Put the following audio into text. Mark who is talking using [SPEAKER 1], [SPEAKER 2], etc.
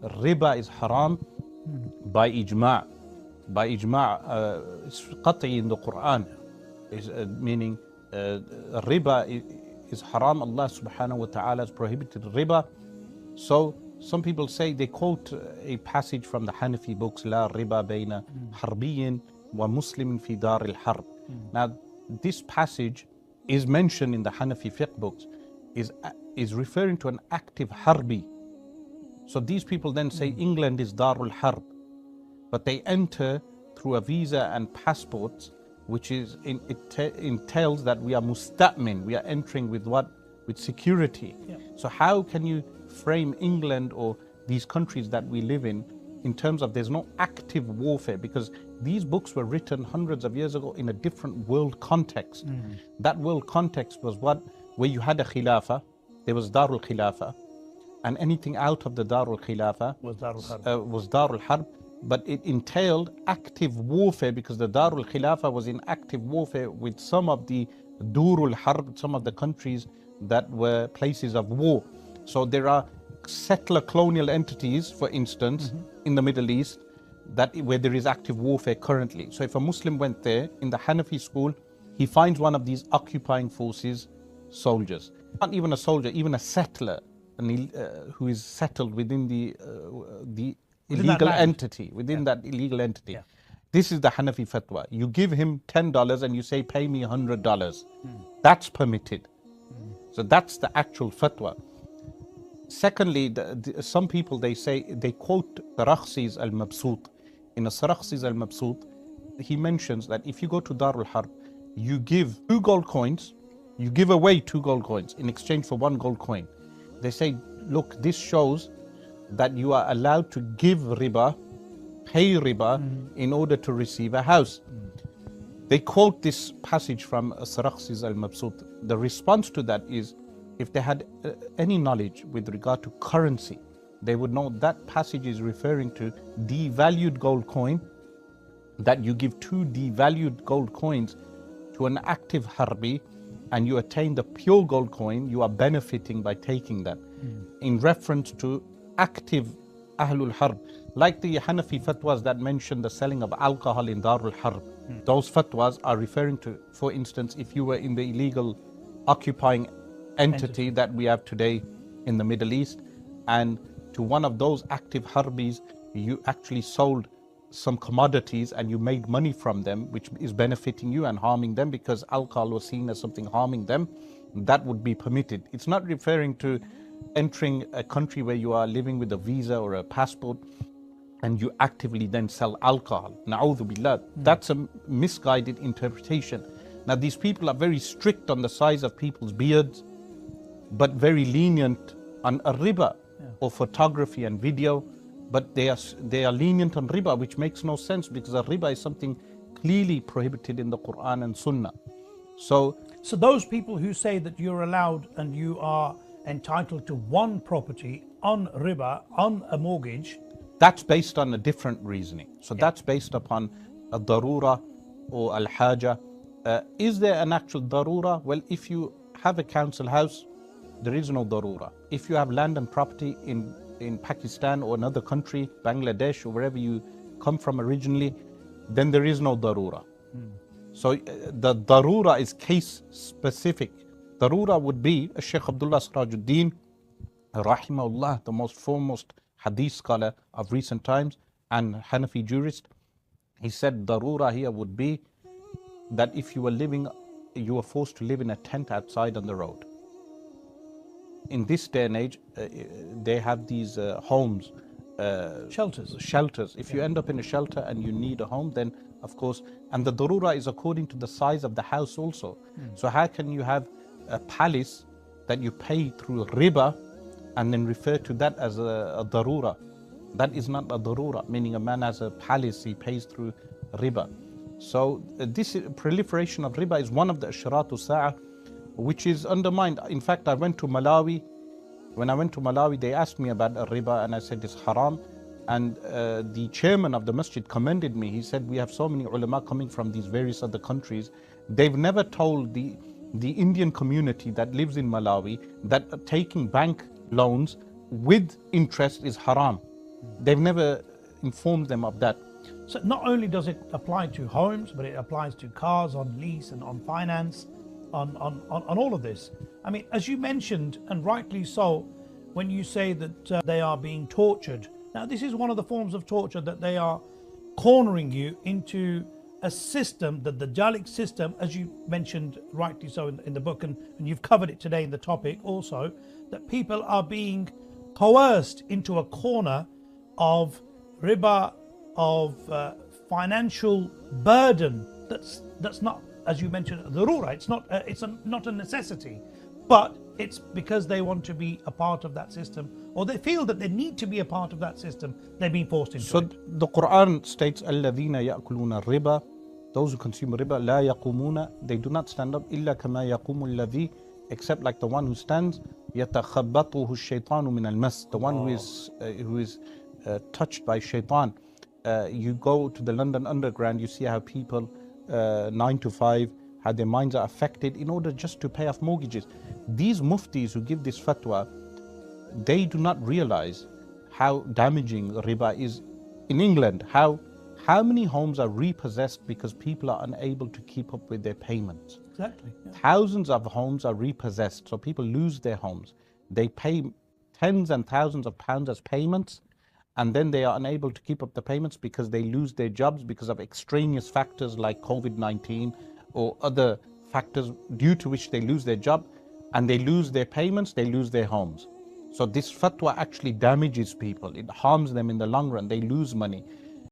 [SPEAKER 1] Riba is haram by ijma'. By ijma', it's qat'i in the Qur'an, meaning riba is haram. Allah subhanahu wa ta'ala has prohibited riba. So some people say, they quote a passage from the Hanafi books, La riba bayna harbiyin wa muslimin fi dar al-harb. Now this passage is mentioned in the Hanafi fiqh books, is referring to an active harbi. So these people then say England is Darul Harb, but they enter through a visa and passports, which is entails that we are musta'min, we are entering with what? With security. Yeah. So how can you frame England or these countries that we live in terms of there's no active warfare? Because these books were written hundreds of years ago in a different world context. That world context was where you had a khilafah, there was Darul Khilafah, and anything out of the Darul Khilafah was Darul Harb. But it entailed active warfare, because the Darul Khilafah was in active warfare with some of the Durul Harb, some of the countries that were places of war. So there are settler colonial entities, for instance, in the Middle East, where there is active warfare currently. So if a Muslim went there, in the Hanafi school, he finds one of these occupying forces soldiers. Not even a soldier, even a settler, who is settled within the illegal entity, within that illegal entity. Yeah. This is the Hanafi fatwa. You give him $10 and you say, pay me $100. That's permitted. So that's the actual fatwa. Secondly, some people, they say, they quote the Rashid al-Mabsut. In a Rashid al-Mabsut, he mentions that if you go to Darul Harb, you give 2 gold coins, you give away 2 gold coins in exchange for 1 gold coin. They say, look, this shows that you are allowed to give riba, pay riba, in order to receive a house. They quote this passage from Rashid al-Mabsut. The response to that is, if they had any knowledge with regard to currency, they would know that passage is referring to devalued gold coin, that you give 2 devalued gold coins to an active harbi, and you attain the pure gold coin, you are benefiting by taking that. In reference to active Ahlul Harb, like the Hanafi fatwas that mention the selling of alcohol in Darul Harb. Those fatwas are referring to, for instance, if you were in the illegal occupying entity that we have today in the Middle East, and to one of those active harbis, you actually sold some commodities and you made money from them, which is benefiting you and harming them, because alcohol was seen as something harming them, that would be permitted. It's not referring to entering a country where you are living with a visa or a passport and you actively then sell alcohol. Na'udhu billah. That's a misguided interpretation. Now these people are very strict on the size of people's beards, but very lenient on a riba or photography and video. But they are lenient on riba, which makes no sense, because a riba is something clearly prohibited in the Qur'an and Sunnah. So
[SPEAKER 2] those people who say that you're allowed and you are entitled to one property on riba, on a mortgage,
[SPEAKER 1] that's based on a different reasoning. So that's based upon a darura or al-haja. Is there an actual darura? Well, if you have a council house, there is no darura. If you have land and property in Pakistan or another country, Bangladesh or wherever you come from originally, then there is no darura. So the darura is case specific. Darura would be Shaykh Abdullah Sirajuddin, rahimahullah, the most foremost hadith scholar of recent times and Hanafi jurist. He said darura here would be that if you were forced to live in a tent outside on the road. In this day and age, they have these homes, shelters. If you end up in a shelter and you need a home, then of course, and the darura is according to the size of the house also. So how can you have a palace that you pay through riba and then refer to that as a darura? That is not a darura, meaning a man has a palace, he pays through riba. So this proliferation of riba is one of the ashratu sa'ah, which is undermined. In fact, I went to Malawi. When I went to Malawi, they asked me about a riba and I said it's haram. And the chairman of the masjid commended me. He said, we have so many ulama coming from these various other countries. They've never told the Indian community that lives in Malawi that taking bank loans with interest is haram. They've never informed them of that.
[SPEAKER 2] So not only does it apply to homes, but it applies to cars on lease and on finance, on all of this. I mean, as you mentioned, and rightly so, when you say that they are being tortured. Now, this is one of the forms of torture, that they are cornering you into a system, the Dajjalic system, as you mentioned rightly so in the book, and you've covered it today in the topic also, that people are being coerced into a corner of riba, of financial burden that's not, as you mentioned, darura. It's not a necessity, but it's because they want to be a part of that system, or they feel that they need to be a part of that system. They're being forced into it.
[SPEAKER 1] So the Quran states, الَّذِينَ يَأْكُلُونَ الرِّبَا, those who consume riba, لَا يَقُومُونَ, they do not stand up, إِلَّا كَمَا يَقُومُ الَّذِي, except like the one who stands, يَتَخَبَّطُهُ الشَّيْطَانُ مِنَ الْمَسِّ, the one who is touched by shaitan. You go to the London Underground, you see how people 9 to 5, how their minds are affected in order just to pay off mortgages. These muftis who give this fatwa, they do not realize how damaging riba is. In England, how many homes are repossessed because people are unable to keep up with their payments?
[SPEAKER 2] Exactly. Yeah.
[SPEAKER 1] Thousands of homes are repossessed, so people lose their homes. They pay tens and thousands of pounds as payments, and then they are unable to keep up the payments because they lose their jobs because of extraneous factors like COVID-19 or other factors due to which they lose their job, and they lose their payments, they lose their homes. So this fatwa actually damages people. It harms them in the long run. They lose money.